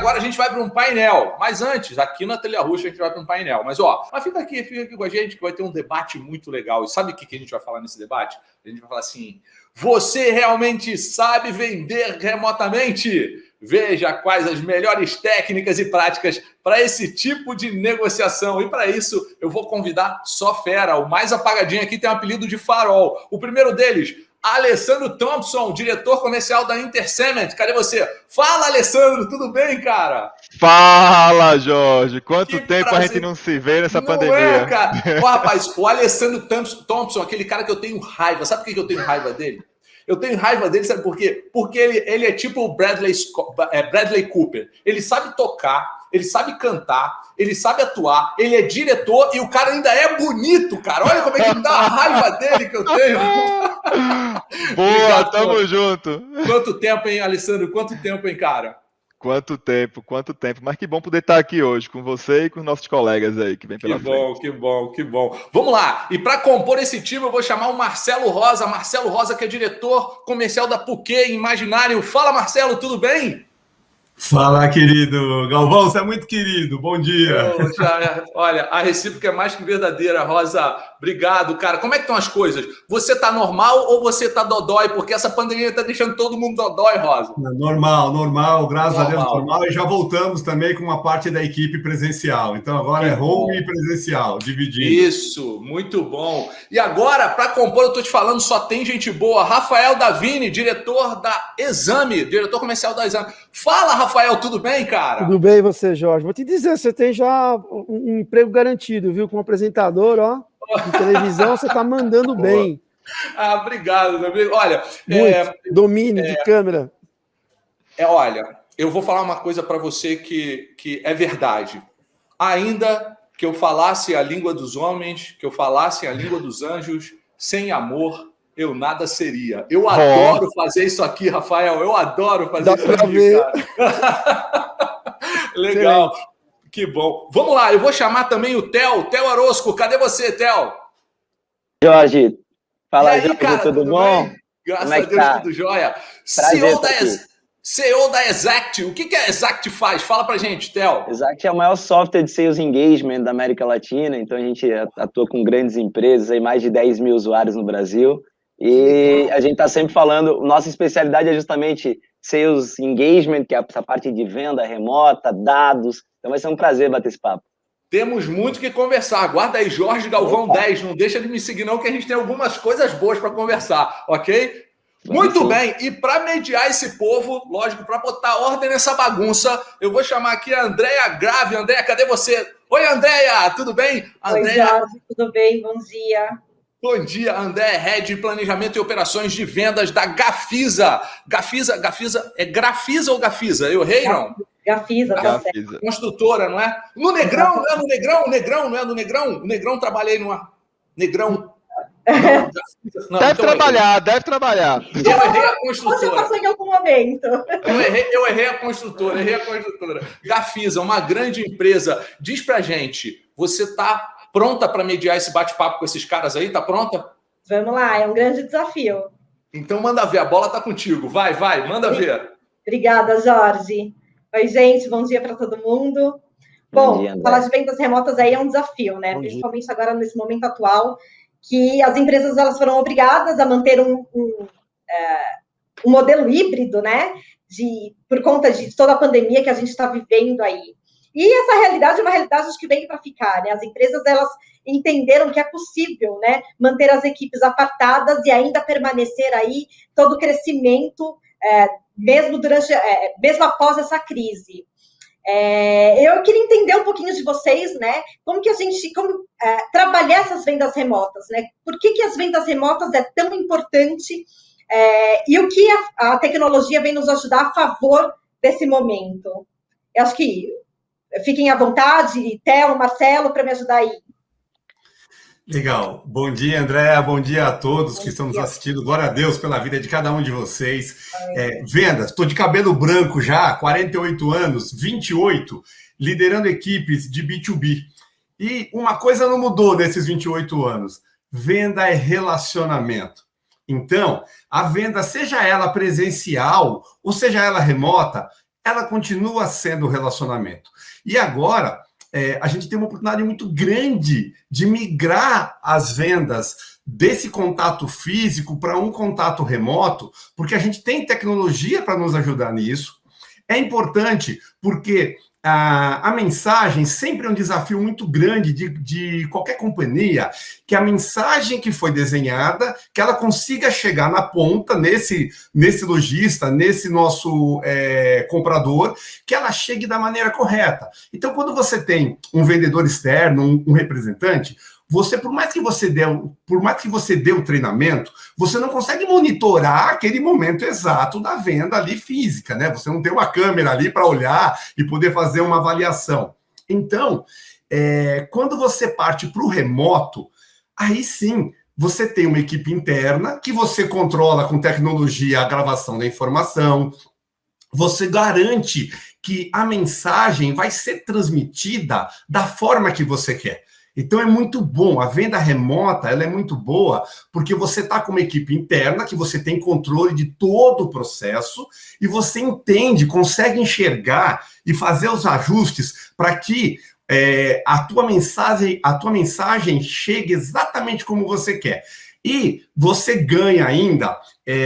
Agora a gente vai para um painel, mas antes, aqui na Telha Roxa a gente vai para um painel. Mas fica aqui com a gente que vai ter um debate muito legal. E sabe o que a gente vai falar nesse debate? A gente vai falar assim: você realmente sabe vender remotamente? Veja quais as melhores técnicas e práticas para esse tipo de negociação. E para isso, eu vou convidar só fera. O mais apagadinho aqui tem um apelido de Farol. O primeiro deles, Alessandro Thompson, diretor comercial da Intercement. Cadê você? Fala, Alessandro, tudo bem, cara? Fala, Jorge. Quanto tempo a gente não se vê nessa pandemia? Não é, cara. Rapaz, o Alessandro Thompson, aquele cara que eu tenho raiva. Sabe por que eu tenho raiva dele? Eu tenho raiva dele, sabe por quê? Porque ele é tipo o Bradley Cooper. Ele sabe tocar, ele sabe cantar, ele sabe atuar, ele é diretor e o cara ainda é bonito, cara. Olha como é que me dá a raiva dele que eu tenho. Boa, obrigado, tamo junto. Quanto tempo, hein, Alessandro? Quanto tempo, hein, cara? Quanto tempo. Mas que bom poder estar aqui hoje com você e com os nossos colegas aí que vem pela frente. Que bom. Vamos lá. E para compor esse time, eu vou chamar o Marcelo Rosa. Marcelo Rosa, que é diretor comercial da Puquê Imaginário. Fala, Marcelo, tudo bem? Fala, querido. Galvão, você é muito querido. Bom dia. Olha, a recíproca é mais que verdadeira, Rosa. Obrigado, cara. Como é que estão as coisas? Você tá normal ou você tá dodói? Porque essa pandemia tá deixando todo mundo dodói, Rosa. Normal. Graças a Deus, normal. E já voltamos também com uma parte da equipe presencial. Então, agora é home e presencial, dividido. Isso, muito bom. E agora, para compor, eu tô te falando, só tem gente boa. Rafael Davini, diretor da Exame, diretor comercial da Exame. Fala, Rafael, tudo bem, cara? Tudo bem, você, Jorge? Vou te dizer, você tem já um emprego garantido, viu? Como apresentador, ó, de televisão, você tá mandando bem. Obrigado, meu amigo. Olha, domínio de câmera. Olha, eu vou falar uma coisa para você que é verdade. Ainda que eu falasse a língua dos homens, que eu falasse a língua dos anjos, sem amor, eu nada seria. Eu adoro fazer isso aqui, Rafael. Eu adoro fazer isso aqui, cara. Legal. Excelente. Que bom. Vamos lá, eu vou chamar também o Theo Orozco. Cadê você, Theo? Jorge, fala, e aí, Jorge, cara, tudo bom? Bem? Graças a Deus, tudo jóia. CEO da Exact. O que a Exact faz? Fala pra gente, Theo. Exact é o maior software de Sales Engagement da América Latina, então a gente atua com grandes empresas, aí mais de 10 mil usuários no Brasil, e a gente está sempre falando, nossa especialidade é justamente Sales Engagement, que é essa parte de venda remota, dados, então vai ser um prazer bater esse papo. Temos muito que conversar. Aguarda aí, Jorge Galvão 10, não deixa de me seguir não, que a gente tem algumas coisas boas para conversar, ok? Muito bem, e para mediar esse povo, lógico, para botar ordem nessa bagunça, eu vou chamar aqui a Andréia Grave. Andréia, cadê você? Oi, Andréia, tudo bem? Andréia... Oi, Jorge, tudo bem? Bom dia. Bom dia, Andréia, Head de Planejamento e Operações de Vendas da Gafisa. Gafisa é Grafisa ou Gafisa? Eu errei, não? Gafisa, tá certo. Construtora, não é? No Negrão, não é no Negrão? Negrão, não é no Negrão? O Negrão trabalhei no Negrão. Não, deve trabalhar. Eu errei a construtora. Você passou em algum momento. Eu errei a construtora. Gafisa, uma grande empresa. Diz pra gente, você tá pronta para mediar esse bate-papo com esses caras aí? Tá pronta? Vamos lá, é um grande desafio. Então manda ver, a bola tá contigo. Vai, manda ver. Obrigada, Jorge. Oi, gente, bom dia para todo mundo. Bom, falar de vendas remotas aí é um desafio, né? Principalmente agora nesse momento atual, que as empresas elas foram obrigadas a manter um modelo híbrido, né? Por conta de toda a pandemia que a gente está vivendo aí. E essa realidade é uma realidade que veio para ficar, né? As empresas elas entenderam que é possível, né? Manter as equipes apartadas e ainda permanecer aí todo o crescimento, mesmo após essa crise. Eu queria entender um pouquinho de vocês, né? Como trabalhar essas vendas remotas, né? Por que as vendas remotas é tão importante e o que a tecnologia vem nos ajudar a favor desse momento? Eu acho que fiquem à vontade, Theo, Marcelo, para me ajudar aí. Legal. Bom dia, Andréa. Bom dia a todos que estão nos assistindo. Glória a Deus pela vida de cada um de vocês. Vendas. Estou de cabelo branco já, 48 anos, 28, liderando equipes de B2B. E uma coisa não mudou nesses 28 anos. Venda é relacionamento. Então, a venda, seja ela presencial ou seja ela remota, ela continua sendo relacionamento. E agora, a gente tem uma oportunidade muito grande de migrar as vendas desse contato físico para um contato remoto, porque a gente tem tecnologia para nos ajudar nisso. É importante porque a mensagem sempre é um desafio muito grande de qualquer companhia, que a mensagem que foi desenhada, que ela consiga chegar na ponta, nesse lojista, nesse nosso comprador, que ela chegue da maneira correta. Então, quando você tem um vendedor externo, um representante, você, por mais que você dê o treinamento, você não consegue monitorar aquele momento exato da venda ali física, né? Você não tem uma câmera ali para olhar e poder fazer uma avaliação. Então, quando você parte para o remoto, aí sim, você tem uma equipe interna que você controla com tecnologia a gravação da informação, você garante que a mensagem vai ser transmitida da forma que você quer. Então é muito bom, a venda remota ela é muito boa, porque você está com uma equipe interna, que você tem controle de todo o processo, e você entende, consegue enxergar e fazer os ajustes para que a tua mensagem chegue exatamente como você quer. E você ganha ainda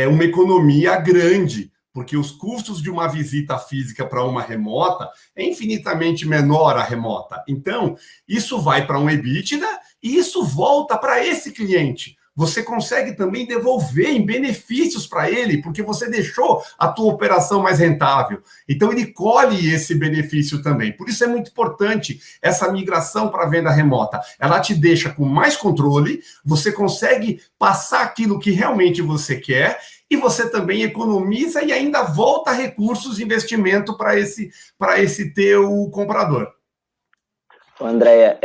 uma economia grande, porque os custos de uma visita física para uma remota é infinitamente menor a remota. Então, isso vai para um EBITDA e isso volta para esse cliente. Você consegue também devolver em benefícios para ele, porque você deixou a tua operação mais rentável. Então, ele colhe esse benefício também. Por isso é muito importante essa migração para a venda remota. Ela te deixa com mais controle, você consegue passar aquilo que realmente você quer, e você também economiza e ainda volta recursos de investimento para esse teu comprador. Andréia,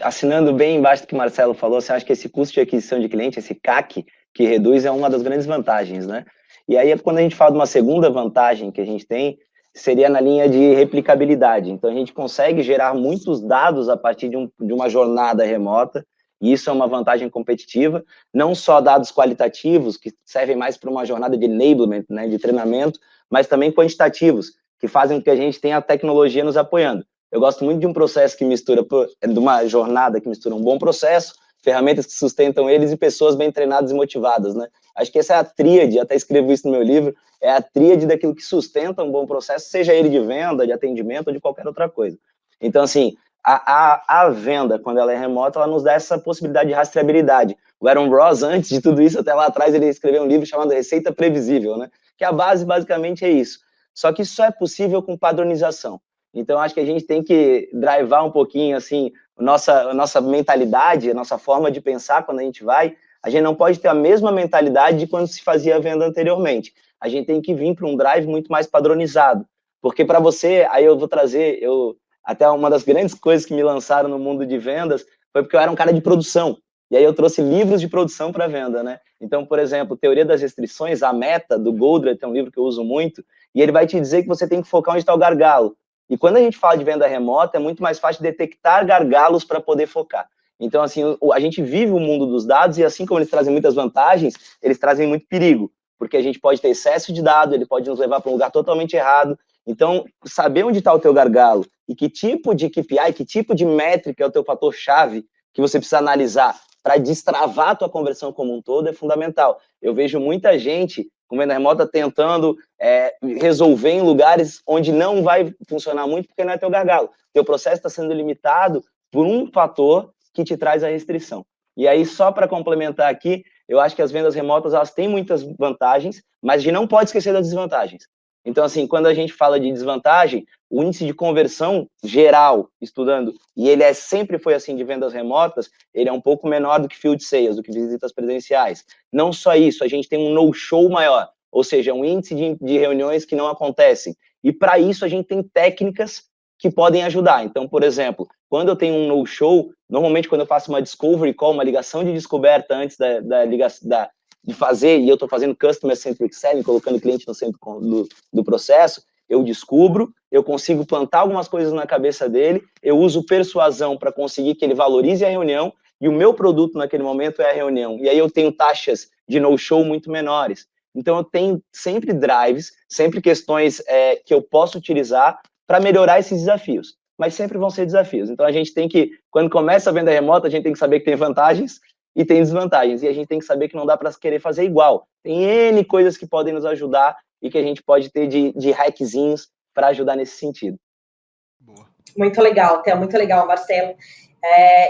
assinando bem embaixo do que o Marcelo falou, você acha que esse custo de aquisição de cliente, esse CAC, que reduz, é uma das grandes vantagens, né? E aí, quando a gente fala de uma segunda vantagem que a gente tem, seria na linha de replicabilidade. Então, a gente consegue gerar muitos dados a partir de uma jornada remota, e isso é uma vantagem competitiva, não só dados qualitativos, que servem mais para uma jornada de enablement, né, de treinamento, mas também quantitativos, que fazem com que a gente tenha a tecnologia nos apoiando. Eu gosto muito de um processo que mistura, de uma jornada que mistura um bom processo, ferramentas que sustentam eles e pessoas bem treinadas e motivadas, né? Acho que essa é a tríade, até escrevo isso no meu livro, é a tríade daquilo que sustenta um bom processo, seja ele de venda, de atendimento ou de qualquer outra coisa. Então, assim, a venda, quando ela é remota, ela nos dá essa possibilidade de rastreabilidade. O Aaron Ross, antes de tudo isso, até lá atrás, ele escreveu um livro chamado Receita Previsível, né? Que a base, basicamente, é isso. Só que isso só é possível com padronização. Então, acho que a gente tem que drivar um pouquinho, assim, a nossa mentalidade, a nossa forma de pensar quando a gente não pode ter a mesma mentalidade de quando se fazia a venda anteriormente. A gente tem que vir para um drive muito mais padronizado. Porque para você, aí eu vou trazer, até uma das grandes coisas que me lançaram no mundo de vendas foi porque eu era um cara de produção. E aí eu trouxe livros de produção para venda, né? Então, por exemplo, Teoria das Restrições, a Meta, do Goldratt, é um livro que eu uso muito, e ele vai te dizer que você tem que focar onde está o gargalo. E quando a gente fala de venda remota, é muito mais fácil detectar gargalos para poder focar. Então, assim, a gente vive o mundo dos dados e, assim como eles trazem muitas vantagens, eles trazem muito perigo, porque a gente pode ter excesso de dado, ele pode nos levar para um lugar totalmente errado. Então, saber onde está o teu gargalo e que tipo de KPI, que tipo de métrica é o teu fator-chave que você precisa analisar para destravar a tua conversão como um todo é fundamental. Eu vejo muita gente com venda remota tentando resolver em lugares onde não vai funcionar muito porque não é teu gargalo. Teu processo está sendo limitado por um fator que te traz a restrição. E aí, só para complementar aqui, eu acho que as vendas remotas elas têm muitas vantagens, mas a gente não pode esquecer das desvantagens. Então, assim, quando a gente fala de desvantagem, o índice de conversão geral, estudando, e ele sempre foi assim de vendas remotas, ele é um pouco menor do que field sales, do que visitas presenciais. Não só isso, a gente tem um no-show maior, ou seja, um índice de reuniões que não acontecem. E para isso a gente tem técnicas que podem ajudar. Então, por exemplo, quando eu tenho um no-show, normalmente quando eu faço uma discovery call, uma ligação de descoberta antes de fazer, e eu estou fazendo Customer Centric Selling, colocando o cliente no centro do processo, eu descubro, eu consigo plantar algumas coisas na cabeça dele, eu uso persuasão para conseguir que ele valorize a reunião, e o meu produto naquele momento é a reunião. E aí eu tenho taxas de no-show muito menores. Então, eu tenho sempre drives, sempre questões que eu posso utilizar para melhorar esses desafios. Mas sempre vão ser desafios. Então, a gente tem que, quando começa a venda remota, a gente tem que saber que tem vantagens e tem desvantagens. E a gente tem que saber que não dá para querer fazer igual. Tem N coisas que podem nos ajudar e que a gente pode ter de hackzinhos para ajudar nesse sentido. Boa. Muito legal, Theo, muito legal, Marcelo.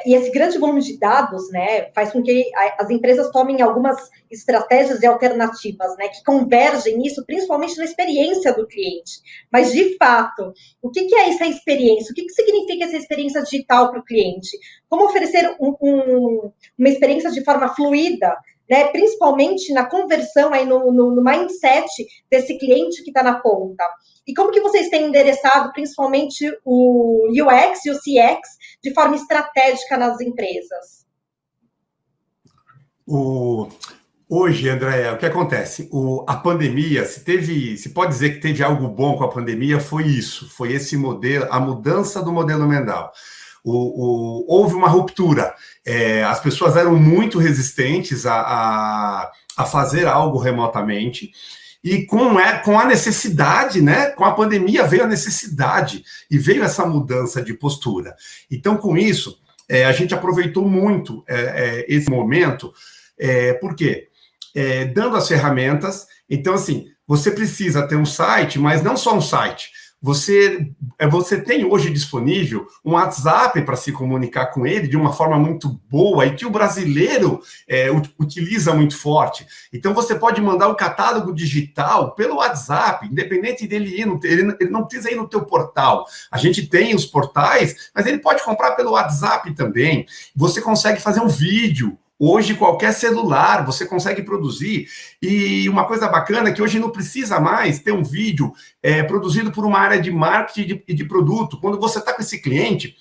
E esse grande volume de dados, né, faz com que as empresas tomem algumas estratégias e alternativas, né, que convergem nisso, principalmente na experiência do cliente. Mas, de fato, o que é essa experiência? O que significa essa experiência digital para o cliente? Como oferecer uma experiência de forma fluida, né, principalmente na conversão, aí no mindset desse cliente que está na ponta? E como que vocês têm endereçado, principalmente, o UX e o CX de forma estratégica nas empresas? Hoje, André, o que acontece? A pandemia, se pode dizer que teve algo bom com a pandemia, foi isso, foi esse modelo, a mudança do modelo Mendal. Houve uma ruptura. As pessoas eram muito resistentes a fazer algo remotamente. E com a necessidade, né? Com a pandemia veio a necessidade e veio essa mudança de postura. Então, com isso, a gente aproveitou muito esse momento. Por quê? Dando as ferramentas. Então, assim, você precisa ter um site, mas não só um site. Você tem hoje disponível um WhatsApp para se comunicar com ele de uma forma muito boa e que o brasileiro utiliza muito forte. Então, você pode mandar o catálogo digital pelo WhatsApp, independente dele ir, ele não precisa ir no teu portal. A gente tem os portais, mas ele pode comprar pelo WhatsApp também. Você consegue fazer um vídeo. Hoje, qualquer celular, você consegue produzir. E uma coisa bacana é que hoje não precisa mais ter um vídeo produzido por uma área de marketing e de produto. Quando você está com esse cliente,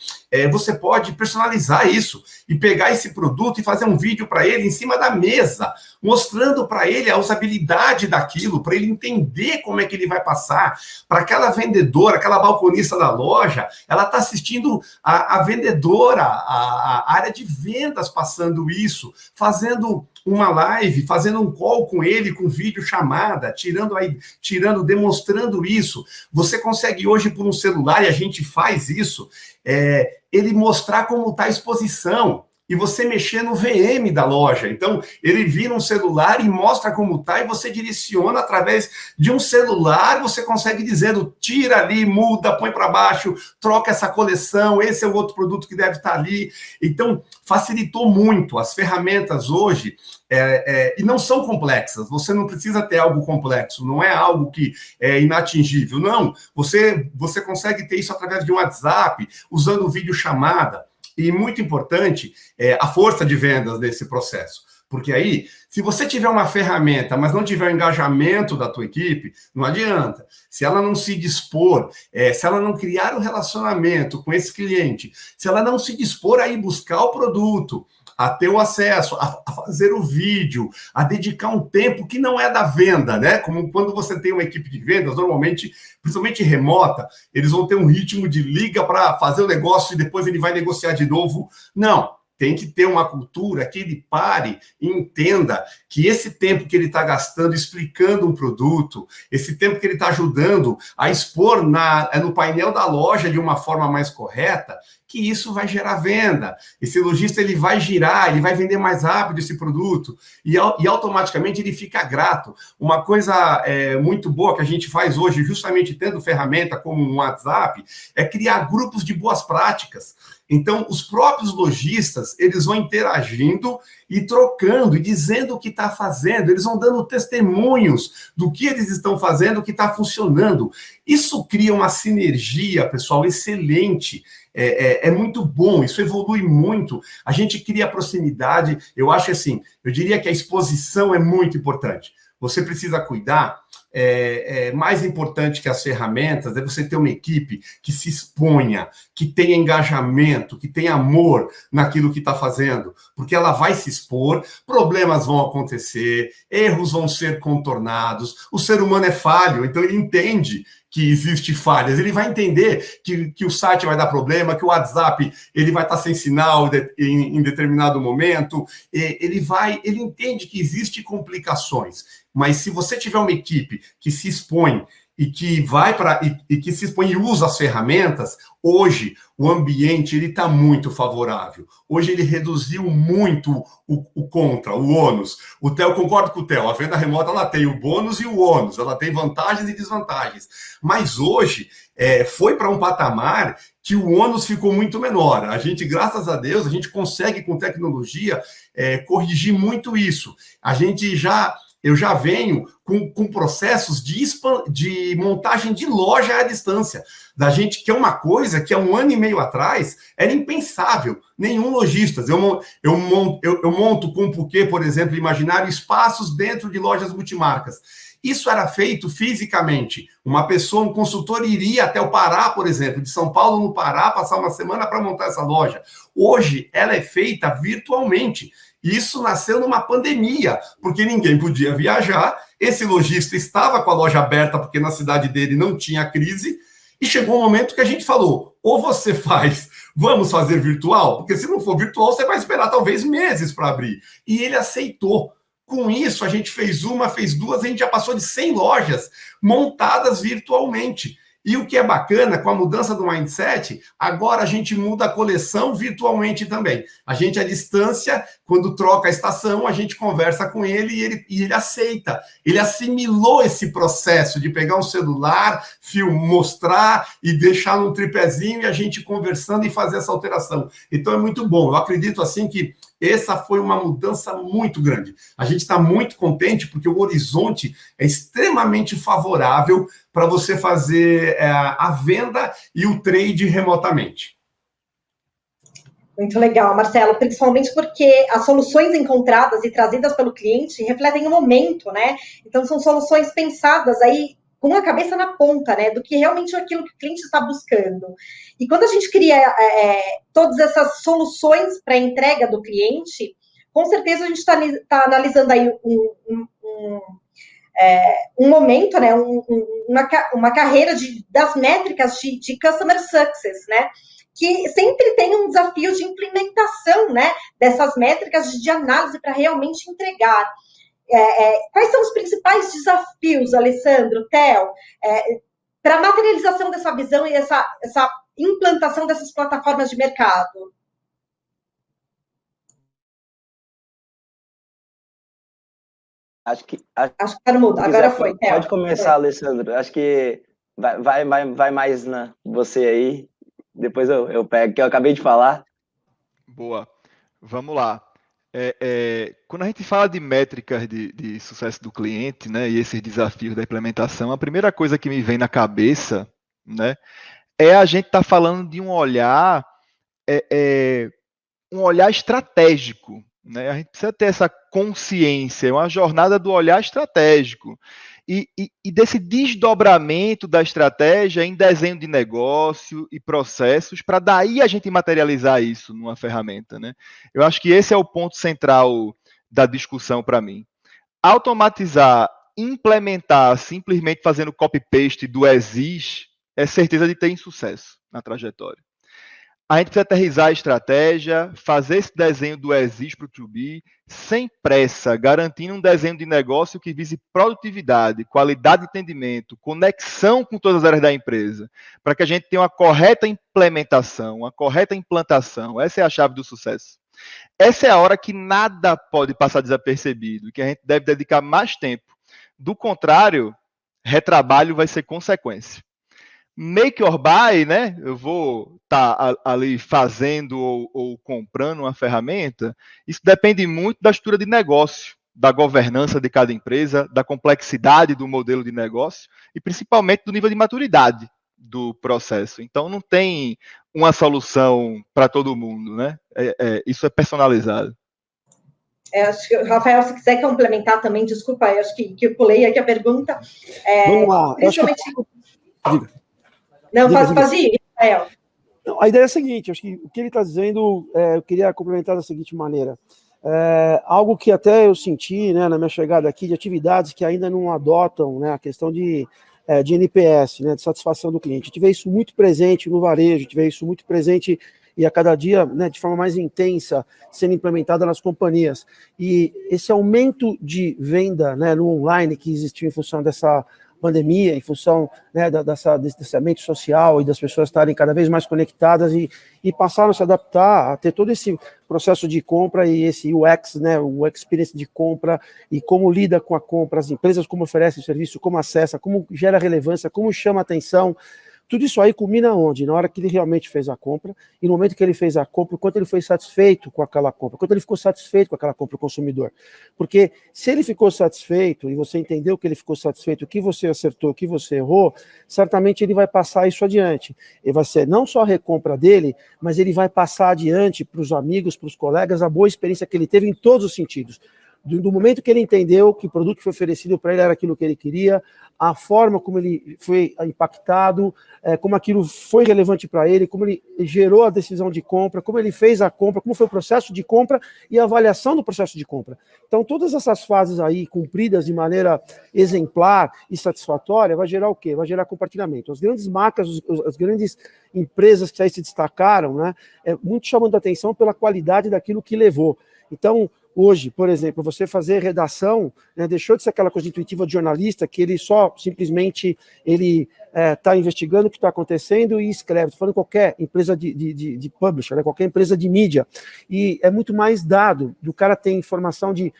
você pode personalizar isso e pegar esse produto e fazer um vídeo para ele em cima da mesa, mostrando para ele a usabilidade daquilo, para ele entender como é que ele vai passar. Para aquela vendedora, aquela balconista da loja, ela está assistindo a vendedora, a área de vendas passando isso, fazendo uma live, fazendo um call com ele, com vídeo chamada, demonstrando isso. Você consegue hoje por um celular, e a gente faz isso, ele mostrar como está a exposição, e você mexer no VM da loja. Então, ele vira um celular e mostra como está, e você direciona através de um celular, você consegue dizer, tira ali, muda, põe para baixo, troca essa coleção, esse é o outro produto que deve estar ali. Então, facilitou muito. As ferramentas hoje, e não são complexas, você não precisa ter algo complexo, não é algo que é inatingível, não. Você consegue ter isso através de um WhatsApp, usando videochamada. E muito importante, a força de vendas nesse processo. Porque aí, se você tiver uma ferramenta, mas não tiver o engajamento da tua equipe, não adianta. Se ela não se dispor, se ela não criar um relacionamento com esse cliente, se ela não se dispor a ir buscar o produto, a ter o acesso, a fazer o vídeo, a dedicar um tempo que não é da venda, né? Como quando você tem uma equipe de vendas, normalmente, principalmente remota, eles vão ter um ritmo de liga para fazer o negócio e depois ele vai negociar de novo. Não. Tem que ter uma cultura que ele pare e entenda que esse tempo que ele está gastando explicando um produto, esse tempo que ele está ajudando a expor no painel da loja de uma forma mais correta, que isso vai gerar venda. Esse lojista ele vai girar, ele vai vender mais rápido esse produto e automaticamente ele fica grato. Uma coisa muito boa que a gente faz hoje, justamente tendo ferramenta como um WhatsApp, é criar grupos de boas práticas. Então, os próprios lojistas, eles vão interagindo e trocando e dizendo o que está fazendo, eles vão dando testemunhos do que eles estão fazendo, o que está funcionando. Isso cria uma sinergia, pessoal, excelente. É muito bom, isso evolui muito. A gente cria proximidade. Eu acho assim, eu diria que a exposição é muito importante. Você precisa cuidar. Mais importante que as ferramentas é você ter uma equipe que se exponha, que tenha engajamento, que tenha amor naquilo que está fazendo, porque ela vai se expor, problemas vão acontecer, erros vão ser contornados, o ser humano é falho, então ele entende que existe falhas, ele vai entender que o site vai dar problema, que o WhatsApp ele vai estar sem sinal em determinado momento, ele entende que existe complicações, mas se você tiver uma equipe que se expõe e que que se expõe e usa as ferramentas, hoje o ambiente ele está muito favorável. Hoje ele reduziu muito o ônus. O Theo, concordo com o Theo, a venda remota ela tem o bônus e o ônus, ela tem vantagens e desvantagens. Mas hoje foi para um patamar que o ônus ficou muito menor. A gente, graças a Deus, a gente consegue com tecnologia corrigir muito isso. Eu já venho com processos de montagem de loja à distância. Da gente, que é uma coisa que há 1 ano e meio atrás era impensável. Nenhum lojista. Eu monto com o Puquê, por exemplo, imaginário, espaços dentro de lojas multimarcas. Isso era feito fisicamente. Uma pessoa, um consultor, iria até o Pará, por exemplo, de São Paulo no Pará, passar uma semana para montar essa loja. Hoje, ela é feita virtualmente. Isso nasceu numa pandemia, porque ninguém podia viajar. Esse lojista estava com a loja aberta, porque na cidade dele não tinha crise, e chegou um momento que a gente falou, ou você vamos fazer virtual, porque se não for virtual, você vai esperar talvez meses para abrir. E ele aceitou. Com isso, a gente fez uma, fez duas, a gente já passou de 100 lojas montadas virtualmente. E o que é bacana, com a mudança do mindset, agora a gente muda a coleção virtualmente também. A gente, à distância, quando troca a estação, a gente conversa com ele e ele aceita. Ele assimilou esse processo de pegar um celular, mostrar e deixar num tripézinho e a gente conversando e fazer essa alteração. Então é muito bom. Eu acredito assim que essa foi uma mudança muito grande. A gente está muito contente porque o horizonte é extremamente favorável para você fazer a venda e o trade remotamente. Muito legal, Marcelo, principalmente porque as soluções encontradas e trazidas pelo cliente refletem o momento, né? Então, são soluções pensadas aí com a cabeça na ponta, né, do que realmente é aquilo que o cliente está buscando. E quando a gente cria todas essas soluções para a entrega do cliente, com certeza a gente está analisando aí um momento, né, uma carreira das métricas de customer success, né, que sempre tem um desafio de implementação, né, dessas métricas de análise para realmente entregar. Quais são os principais desafios, Alessandro, Theo, para a materialização dessa visão e essa implantação dessas plataformas de mercado? Acho que está no mudo. Agora foi, Theo. Pode começar, Alessandro. Acho que vai mais na você aí. Depois eu pego, que eu acabei de falar. Boa. Vamos lá. Quando a gente fala de métricas de sucesso do cliente, né, e esses desafios da implementação, a primeira coisa que me vem na cabeça, né, é a gente estar falando de um olhar estratégico, né? A gente precisa ter essa consciência, uma jornada do olhar estratégico e desse desdobramento da estratégia em desenho de negócio e processos, para daí a gente materializar isso numa ferramenta, né? Eu acho que esse é o ponto central da discussão para mim. Automatizar, implementar, simplesmente fazendo copy-paste do ESIS, é certeza de ter insucesso na trajetória. A gente precisa aterrissar a estratégia, fazer esse desenho do ESIS para o 2B, sem pressa, garantindo um desenho de negócio que vise produtividade, qualidade de atendimento, conexão com todas as áreas da empresa, para que a gente tenha uma correta implementação, uma correta implantação. Essa é a chave do sucesso. Essa é a hora que nada pode passar desapercebido, que a gente deve dedicar mais tempo. Do contrário, retrabalho vai ser consequência. Make or buy, né? Eu vou estar ali fazendo ou comprando uma ferramenta. Isso depende muito da estrutura de negócio, da governança de cada empresa, da complexidade do modelo de negócio e principalmente do nível de maturidade do processo. Então, não tem uma solução para todo mundo, né? Isso é personalizado. Acho que, Rafael, se quiser complementar também, desculpa, acho que eu pulei aqui a pergunta. Vamos lá. Principalmente... Diga. Não, pode ir, Rafael. A ideia é a seguinte, acho que o que ele está dizendo, eu queria complementar da seguinte maneira. Algo que até eu senti, né, na minha chegada aqui, de atividades que ainda não adotam, né, a questão de de NPS, né, de satisfação do cliente. A gente vê isso muito presente no varejo, a gente vê isso muito presente e a cada dia, né, de forma mais intensa, sendo implementada nas companhias. E esse aumento de venda, né, no online que existiu em função dessa pandemia, em função, né, desse distanciamento social e das pessoas estarem cada vez mais conectadas e passaram a se adaptar a ter todo esse processo de compra e esse UX, né, o experience de compra e como lida com a compra, as empresas como oferecem serviço, como acessa, como gera relevância, como chama atenção. Tudo isso aí culmina onde? Na hora que ele realmente fez a compra, e no momento que ele fez a compra, o quanto ele foi satisfeito com aquela compra, o quanto ele ficou satisfeito com aquela compra, o consumidor. Porque se ele ficou satisfeito, e você entendeu que ele ficou satisfeito, o que você acertou, o que você errou, certamente ele vai passar isso adiante. E vai ser não só a recompra dele, mas ele vai passar adiante para os amigos, para os colegas, a boa experiência que ele teve em todos os sentidos. Do momento que ele entendeu que o produto que foi oferecido para ele era aquilo que ele queria, a forma como ele foi impactado, como aquilo foi relevante para ele, como ele gerou a decisão de compra, como ele fez a compra, como foi o processo de compra e a avaliação do processo de compra. Então, todas essas fases aí, cumpridas de maneira exemplar e satisfatória, vai gerar o quê? Vai gerar compartilhamento. As grandes marcas, as grandes empresas que aí se destacaram, né, muito chamando a atenção pela qualidade daquilo que levou. Então, hoje, por exemplo, você fazer redação, né, deixou de ser aquela coisa intuitiva de jornalista, que ele só simplesmente está investigando o que está acontecendo e escreve. Estou falando qualquer empresa de publisher, né, qualquer empresa de mídia. E é muito mais dado, do cara ter informação de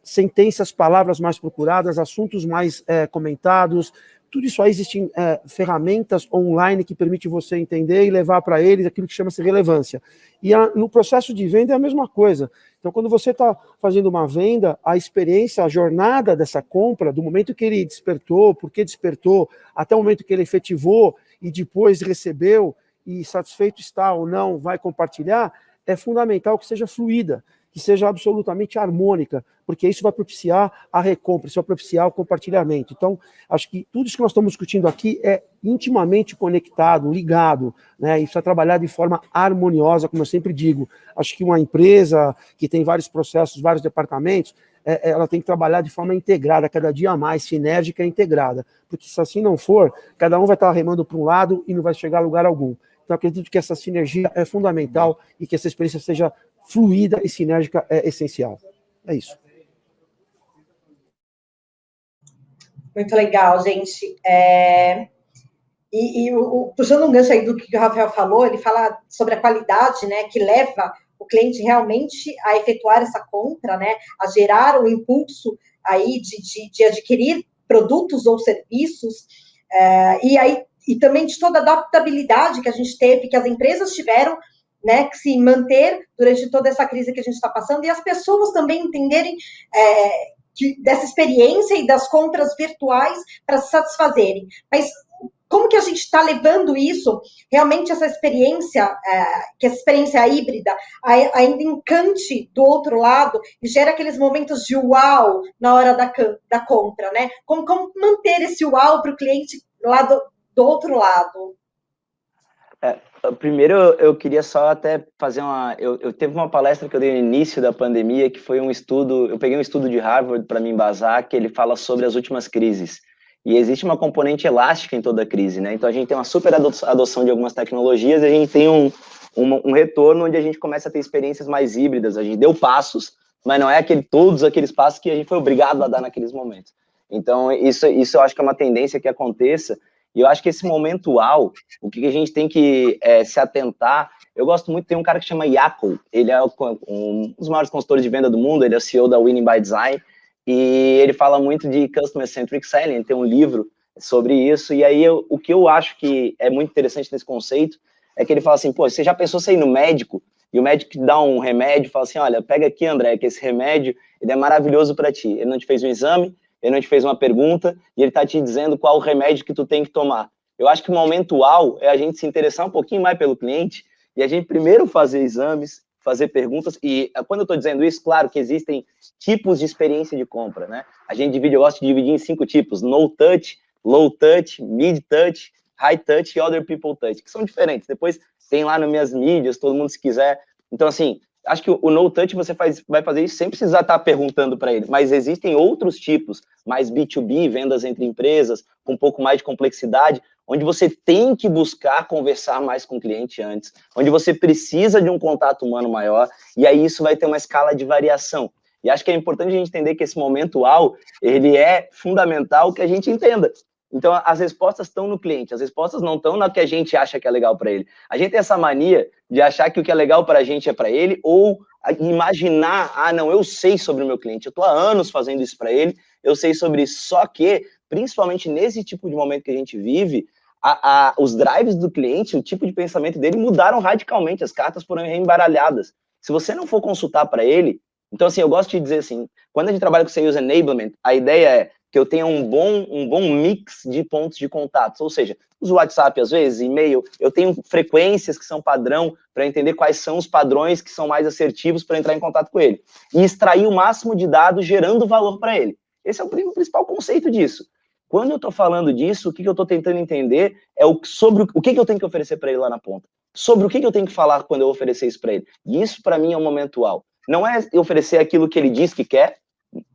sentenças, palavras mais procuradas, assuntos mais comentados. Tudo isso aí existem ferramentas online que permitem você entender e levar para eles aquilo que chama-se relevância. E no processo de venda é a mesma coisa. Então, quando você está fazendo uma venda, a experiência, a jornada dessa compra, do momento que ele despertou, por que despertou, até o momento que ele efetivou e depois recebeu e satisfeito está ou não, vai compartilhar, é fundamental que seja fluida, que seja absolutamente harmônica, porque isso vai propiciar a recompra, isso vai propiciar o compartilhamento. Então, acho que tudo isso que nós estamos discutindo aqui é intimamente conectado, ligado, né? Isso é trabalhar de forma harmoniosa, como eu sempre digo. Acho que uma empresa que tem vários processos, vários departamentos, ela tem que trabalhar de forma integrada, cada dia mais, sinérgica e integrada, porque se assim não for, cada um vai estar remando para um lado e não vai chegar a lugar algum. Então, acredito que essa sinergia é fundamental e que essa experiência seja fluida e sinérgica é essencial. É isso. Muito legal, gente. Puxando um gancho aí do que o Rafael falou, ele fala sobre a qualidade, né, que leva o cliente realmente a efetuar essa compra, né, a gerar o impulso aí de adquirir produtos ou serviços, e também de toda a adaptabilidade que a gente teve, que as empresas tiveram, né, que se manter durante toda essa crise que a gente está passando, e as pessoas também entenderem dessa experiência e das compras virtuais para se satisfazerem. Mas como que a gente está levando isso, realmente essa experiência, que essa experiência híbrida, ainda encante do outro lado e gera aqueles momentos de uau na hora da compra, né? Como manter esse uau para o cliente lá do outro lado? Primeiro, eu queria só até fazer eu teve uma palestra que eu dei no início da pandemia, que foi um estudo, eu peguei um estudo de Harvard para me embasar, que ele fala sobre as últimas crises. E existe uma componente elástica em toda crise, né? Então, a gente tem uma super adoção de algumas tecnologias e a gente tem um retorno onde a gente começa a ter experiências mais híbridas. A gente deu passos, mas não é todos aqueles passos que a gente foi obrigado a dar naqueles momentos. Então, isso eu acho que é uma tendência que aconteça. E eu acho que esse momento uau, o que a gente tem que se atentar, eu gosto muito, tem um cara que chama Yacov, ele é um dos maiores consultores de venda do mundo, ele é o CEO da Winning by Design, e ele fala muito de Customer Centric Selling, ele tem um livro sobre isso, e aí o que eu acho que é muito interessante nesse conceito, é que ele fala assim, pô, você já pensou você ir no médico, e o médico te dá um remédio, fala assim, olha, pega aqui, André, que esse remédio, ele é maravilhoso para ti, ele não te fez um exame, ele não te fez uma pergunta, e ele está te dizendo qual o remédio que tu tem que tomar. Eu acho que o momento uau é a gente se interessar um pouquinho mais pelo cliente, e a gente primeiro fazer exames, fazer perguntas, e quando eu estou dizendo isso, claro que existem tipos de experiência de compra, né? Eu gosto de dividir em 5 tipos, no touch, low touch, mid touch, high touch e other people touch, que são diferentes. Depois tem lá nas minhas mídias, todo mundo se quiser. Então, assim, Acho que o no-touch você vai fazer isso sem precisar estar perguntando para ele, mas existem outros tipos, mais B2B, vendas entre empresas, com um pouco mais de complexidade, onde você tem que buscar conversar mais com o cliente antes, onde você precisa de um contato humano maior, e aí isso vai ter uma escala de variação. E acho que é importante a gente entender que esse momento wow, ele é fundamental que a gente entenda. Então, as respostas estão no cliente, as respostas não estão na que a gente acha que é legal para ele. A gente tem essa mania de achar que o que é legal para a gente é para ele, ou imaginar, não, eu sei sobre o meu cliente, eu estou há anos fazendo isso para ele, eu sei sobre isso. Só que, principalmente nesse tipo de momento que a gente vive, os drives do cliente, o tipo de pensamento dele mudaram radicalmente, as cartas foram reembaralhadas. Se você não for consultar para ele, então, assim, eu gosto de dizer assim, quando a gente trabalha com Sales Enablement, a ideia é que eu tenha um bom mix de pontos de contato, ou seja, uso WhatsApp às vezes, e-mail, eu tenho frequências que são padrão para entender quais são os padrões que são mais assertivos para entrar em contato com ele, e extrair o máximo de dados gerando valor para ele. Esse é o principal conceito disso. Quando eu estou falando disso, o que eu estou tentando entender é sobre o que eu tenho que oferecer para ele lá na ponta, sobre o que eu tenho que falar quando eu oferecer isso para ele. E isso, para mim, é um momento uau. Não é oferecer aquilo que ele diz que quer,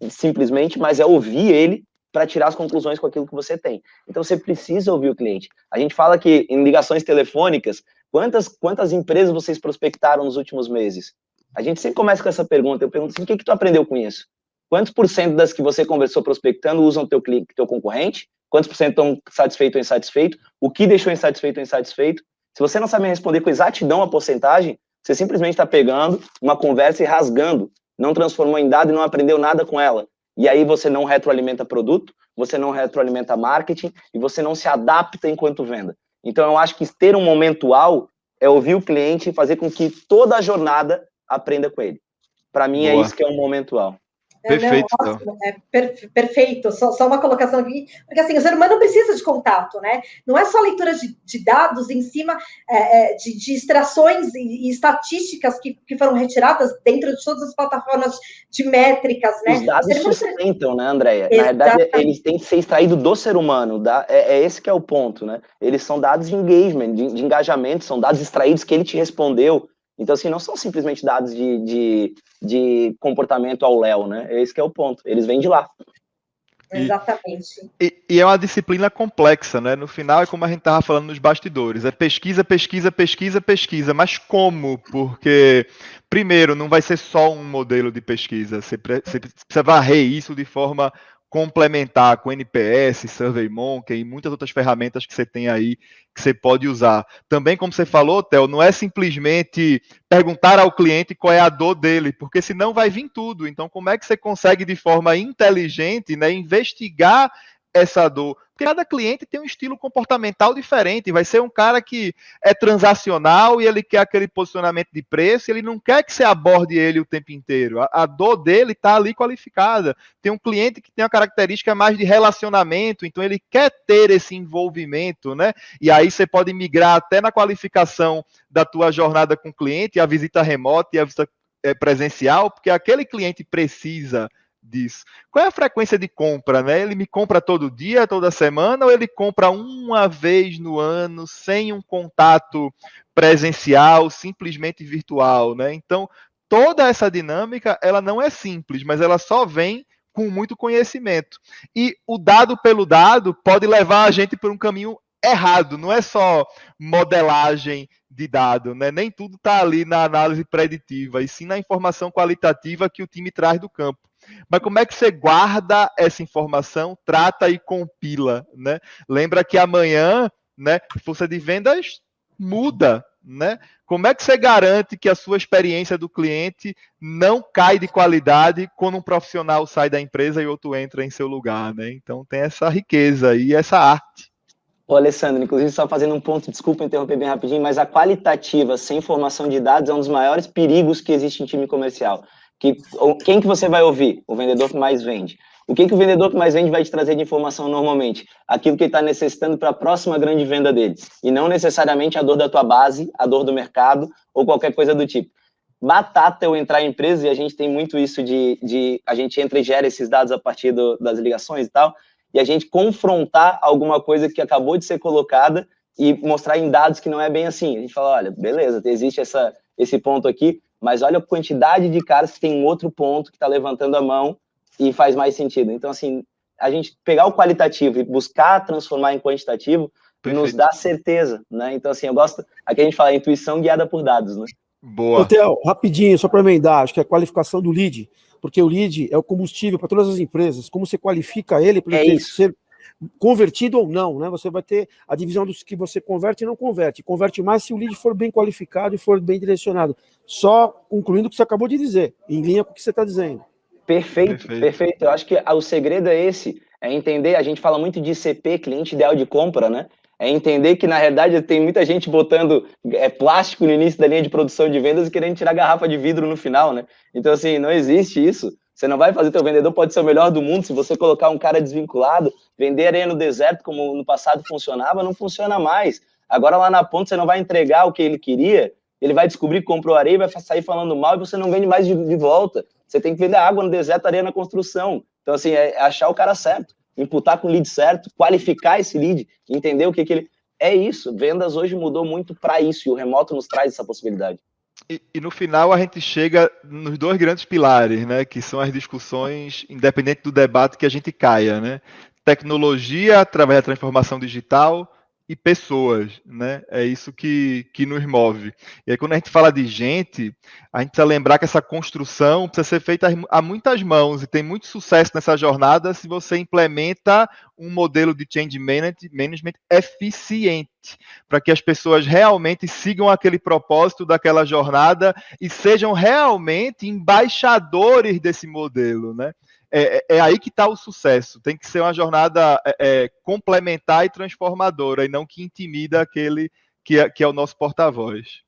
simplesmente, mas é ouvir ele para tirar as conclusões com aquilo que você tem. Então, você precisa ouvir o cliente. A gente fala que em ligações telefônicas, quantas empresas vocês prospectaram nos últimos meses? A gente sempre começa com essa pergunta. Eu pergunto assim, o que tu aprendeu com isso? Quantos por cento das que você conversou prospectando usam teu concorrente? Quantos por cento estão satisfeitos ou insatisfeitos? O que deixou insatisfeito ou insatisfeito? Se você não sabe responder com exatidão a porcentagem, você simplesmente está pegando uma conversa e rasgando, não transformou em dado e não aprendeu nada com ela. E aí você não retroalimenta produto, você não retroalimenta marketing e você não se adapta enquanto venda. Então, eu acho que ter um momento wow é ouvir o cliente e fazer com que toda a jornada aprenda com ele. Para mim, é isso que é um momento wow. Perfeito. Não, ótimo, perfeito. Só uma colocação aqui, porque assim, o ser humano precisa de contato, né? Não é só leitura de dados em cima de extrações e estatísticas que foram retiradas dentro de todas as plataformas de métricas, né? Os dados sustentam, né, Andréia? Na verdade, eles têm que ser extraídos do ser humano, esse que é o ponto, né? Eles são dados de engagement, de engajamento, são dados extraídos que ele te respondeu. Então, assim, não são simplesmente dados de comportamento ao léu, né? Esse que é o ponto. Eles vêm de lá. Exatamente. E é uma disciplina complexa, né? No final é como a gente estava falando nos bastidores. É pesquisa, pesquisa, pesquisa, pesquisa. Mas como? Porque, primeiro, não vai ser só um modelo de pesquisa. Você precisa varrer isso de forma complementar com NPS, SurveyMonkey e muitas outras ferramentas que você tem aí que você pode usar. Também, como você falou, Theo, não é simplesmente perguntar ao cliente qual é a dor dele, porque senão vai vir tudo. Então, como é que você consegue, de forma inteligente, né, investigar essa dor? Porque cada cliente tem um estilo comportamental diferente. Vai ser um cara que é transacional e ele quer aquele posicionamento de preço, e ele não quer que você aborde ele o tempo inteiro. A dor dele está ali qualificada. Tem um cliente que tem uma característica mais de relacionamento, então ele quer ter esse envolvimento, né? E aí você pode migrar até na qualificação da tua jornada com o cliente, a visita remota e a visita presencial, porque aquele cliente precisa disso. Qual é a frequência de compra, né? Ele me compra todo dia, toda semana, ou ele compra uma vez no ano, sem um contato presencial, simplesmente virtual, né? Então, toda essa dinâmica, ela não é simples, mas ela só vem com muito conhecimento. E o dado pelo dado pode levar a gente por um caminho errado, não é só modelagem de dado, né? Nem tudo está ali na análise preditiva, e sim na informação qualitativa que o time traz do campo. Mas como é que você guarda essa informação, trata e compila, né? Lembra que amanhã, né, a força de vendas muda, né? Como é que você garante que a sua experiência do cliente não cai de qualidade quando um profissional sai da empresa e outro entra em seu lugar, né? Então tem essa riqueza e essa arte. Ô, Alessandro, inclusive só fazendo um ponto, desculpa interromper bem rapidinho, mas a qualitativa sem formação de dados é um dos maiores perigos que existe em time comercial. Quem que você vai ouvir? O vendedor que mais vende. O que o vendedor que mais vende vai te trazer de informação normalmente? Aquilo que ele está necessitando para a próxima grande venda dele. E não necessariamente a dor da tua base, a dor do mercado ou qualquer coisa do tipo. Batata eu entrar em empresa, e a gente tem muito isso a gente entra e gera esses dados a partir das ligações e tal, e a gente confrontar alguma coisa que acabou de ser colocada e mostrar em dados que não é bem assim. A gente fala, olha, beleza, existe esse ponto aqui, mas olha a quantidade de caras que tem um outro ponto que está levantando a mão e faz mais sentido. Então, assim, a gente pegar o qualitativo e buscar transformar em quantitativo nos dá certeza, né? Então, assim, eu gosto... Aqui a gente fala intuição guiada por dados, né? Boa. Theo, rapidinho, só para emendar, acho que é a qualificação do lead, porque o lead é o combustível para todas as empresas. Como você qualifica ele para ele ser convertido ou não, né? Você vai ter a divisão dos que você converte e não converte. Converte mais se o lead for bem qualificado e for bem direcionado. Só concluindo o que você acabou de dizer, em linha com o que você está dizendo. Perfeito. Eu acho que o segredo é esse, é entender, a gente fala muito de CP, cliente ideal de compra, né? É entender que, na realidade, tem muita gente botando plástico no início da linha de produção de vendas e querendo tirar garrafa de vidro no final, né? Então, assim, não existe isso. Você não vai fazer teu vendedor, pode ser o melhor do mundo, se você colocar um cara desvinculado, vender areia no deserto, como no passado funcionava, não funciona mais. Agora, lá na ponta, você não vai entregar o que ele queria, ele vai descobrir que comprou areia e vai sair falando mal e você não vende mais de volta. Você tem que vender água no deserto, areia na construção. Então, assim, é achar o cara certo, imputar com o lead certo, qualificar esse lead, entender o que ele... É isso, vendas hoje mudou muito para isso, e o remoto nos traz essa possibilidade. E no final a gente chega nos dois grandes pilares, né, que são as discussões, independente do debate que a gente caia, né? Tecnologia através da transformação digital e pessoas, né? É isso que nos move. E aí, quando a gente fala de gente, a gente precisa lembrar que essa construção precisa ser feita a muitas mãos, e tem muito sucesso nessa jornada se você implementa um modelo de change management eficiente, para que as pessoas realmente sigam aquele propósito daquela jornada e sejam realmente embaixadores desse modelo, né? É aí que está o sucesso. Tem que ser uma jornada complementar e transformadora, e não que intimida aquele que é o nosso porta-voz.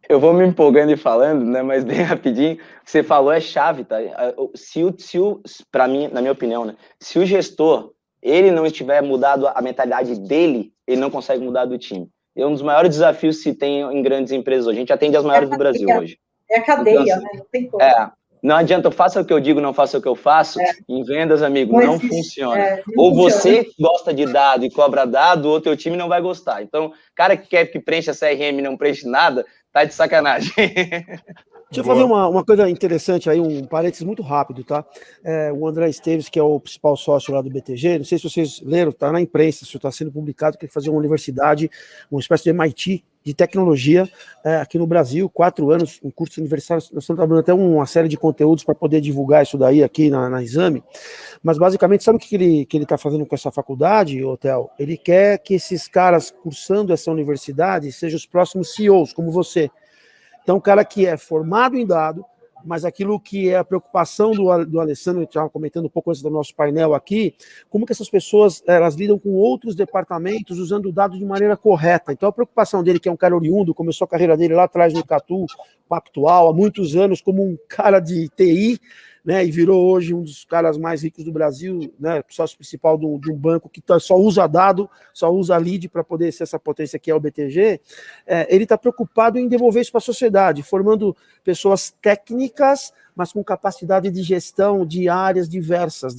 Eu vou me empolgando e falando, né? Mas bem rapidinho, o que você falou é chave, tá? Para mim, na minha opinião, né? Se o gestor ele não estiver mudado a mentalidade dele, ele não consegue mudar do time. É um dos maiores desafios que se tem em grandes empresas hoje. A gente atende as maiores do Brasil hoje. É a cadeia, então, assim, né? Não tem como. Não adianta, eu faça o que eu digo, não faça o que eu faço. Em vendas, amigo, não funciona. Ou você gosta de dado e cobra dado, ou teu time não vai gostar. Então, cara que quer que preencha CRM e não preenche nada, tá de sacanagem. Deixa eu fazer uma coisa interessante aí, um parênteses muito rápido, tá? O André Esteves, que é o principal sócio lá do BTG, não sei se vocês leram, tá na imprensa, isso está sendo publicado, que ele fazer uma universidade, uma espécie de MIT de tecnologia aqui no Brasil, 4 anos, um curso universitário, nós estamos trabalhando até uma série de conteúdos para poder divulgar isso daí aqui na Exame, mas basicamente, sabe o que ele está fazendo com essa faculdade, Theo? Ele quer que esses caras cursando essa universidade sejam os próximos CEOs, como você. Então, o cara que é formado em dado, mas aquilo que é a preocupação do Alessandro, que estava comentando um pouco antes do nosso painel aqui, como que essas pessoas elas lidam com outros departamentos usando o dado de maneira correta. Então, a preocupação dele, que é um cara oriundo, começou a carreira dele lá atrás no Icatu, Pactual, há muitos anos como um cara de TI, né, e virou hoje um dos caras mais ricos do Brasil, né, sócio principal de um banco que só usa dado, só usa lead para poder ser essa potência que é o BTG, ele está preocupado em devolver isso para a sociedade, formando pessoas técnicas, mas com capacidade de gestão de áreas diversas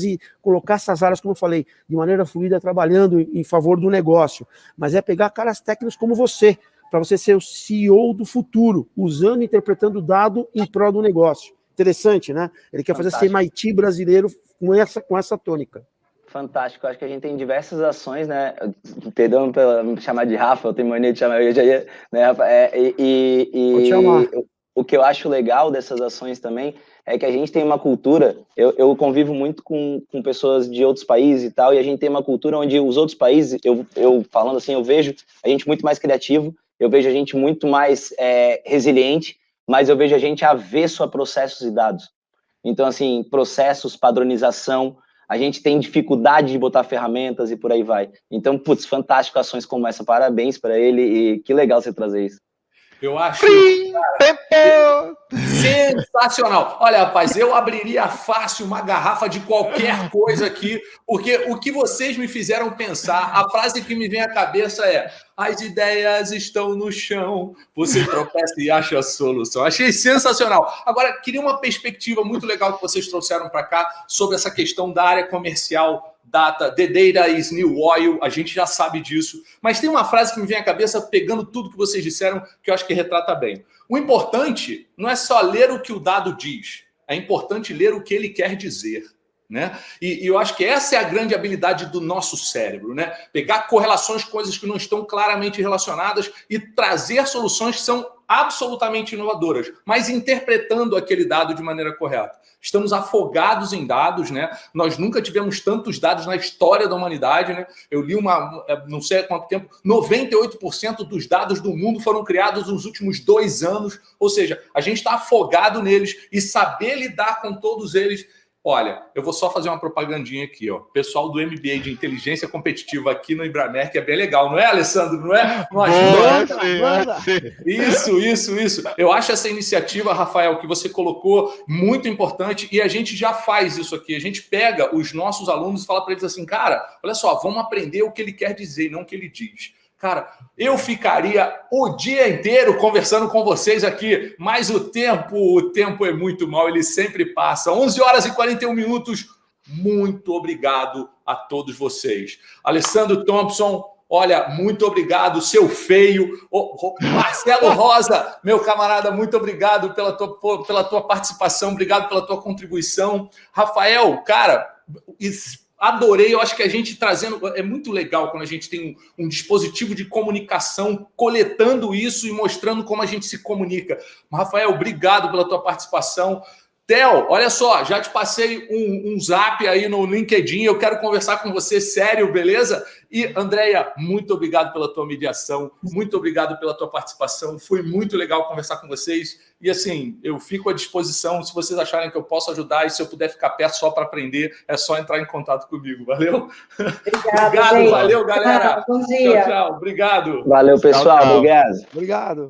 e colocar essas áreas, como eu falei, de maneira fluida, trabalhando em favor do negócio. Mas é pegar caras técnicos como você, para você ser o CEO do futuro, usando e interpretando dado em prol do negócio. Interessante, né? Ele quer fazer esse MIT brasileiro com essa tônica. Fantástico. Acho que a gente tem diversas ações, né? Perdão pela me chamar de Rafa, eu tenho mania de chamar, eu já ia, né, Rafa? Vou te chamar. O que eu acho legal dessas ações também é que a gente tem uma cultura, eu convivo muito com pessoas de outros países e tal, e a gente tem uma cultura onde os outros países, eu falando assim, eu vejo a gente muito mais criativo, eu vejo a gente muito mais resiliente, mas eu vejo a gente avesso a processos e dados. Então, assim, processos, padronização, a gente tem dificuldade de botar ferramentas e por aí vai. Então, putz, fantástico ações como essa, parabéns para ele e que legal você trazer isso. Eu acho sensacional. Olha, rapaz, eu abriria fácil uma garrafa de qualquer coisa aqui, porque o que vocês me fizeram pensar, a frase que me vem à cabeça é: as ideias estão no chão, você tropeça e acha a solução. Achei sensacional. Agora, queria uma perspectiva muito legal que vocês trouxeram para cá sobre essa questão da área comercial. Data, the data is new oil, a gente já sabe disso. Mas tem uma frase que me vem à cabeça, pegando tudo que vocês disseram, que eu acho que retrata bem. O importante não é só ler o que o dado diz, é importante ler o que ele quer dizer. Né? E eu acho que essa é a grande habilidade do nosso cérebro, né? Pegar correlações, coisas que não estão claramente relacionadas e trazer soluções que são absolutamente inovadoras, mas interpretando aquele dado de maneira correta. Estamos afogados em dados, né? Nós nunca tivemos tantos dados na história da humanidade, né? Eu li não sei há quanto tempo, 98% dos dados do mundo foram criados nos últimos 2 anos, ou seja, a gente está afogado neles e saber lidar com todos eles. Olha, eu vou só fazer uma propagandinha aqui, ó. Pessoal do MBA de Inteligência Competitiva aqui no Ibramer, que é bem legal, não é, Alessandro? Não é? Isso. Eu acho essa iniciativa, Rafael, que você colocou, muito importante, e a gente já faz isso aqui. A gente pega os nossos alunos e fala para eles assim, cara, olha só, vamos aprender o que ele quer dizer e não o que ele diz. Cara, eu ficaria o dia inteiro conversando com vocês aqui, mas o tempo é muito mal, ele sempre passa. 11 horas e 41 minutos. Muito obrigado a todos vocês. Alessandro Thompson, olha, muito obrigado, seu feio. Marcelo Rosa, meu camarada, muito obrigado pela tua participação, obrigado pela tua contribuição. Rafael, cara, adorei, eu acho que a gente trazendo... É muito legal quando a gente tem um dispositivo de comunicação coletando isso e mostrando como a gente se comunica. Rafael, obrigado pela tua participação. Theo, olha só, já te passei um zap aí no LinkedIn, eu quero conversar com você sério, beleza? E, Andréia, muito obrigado pela tua mediação, muito obrigado pela tua participação, foi muito legal conversar com vocês. E, assim, eu fico à disposição, se vocês acharem que eu posso ajudar e se eu puder ficar perto só para aprender, é só entrar em contato comigo, valeu? Obrigado, valeu, galera. Bom dia. Tchau, obrigado. Valeu, pessoal, tchau. obrigado. Obrigado.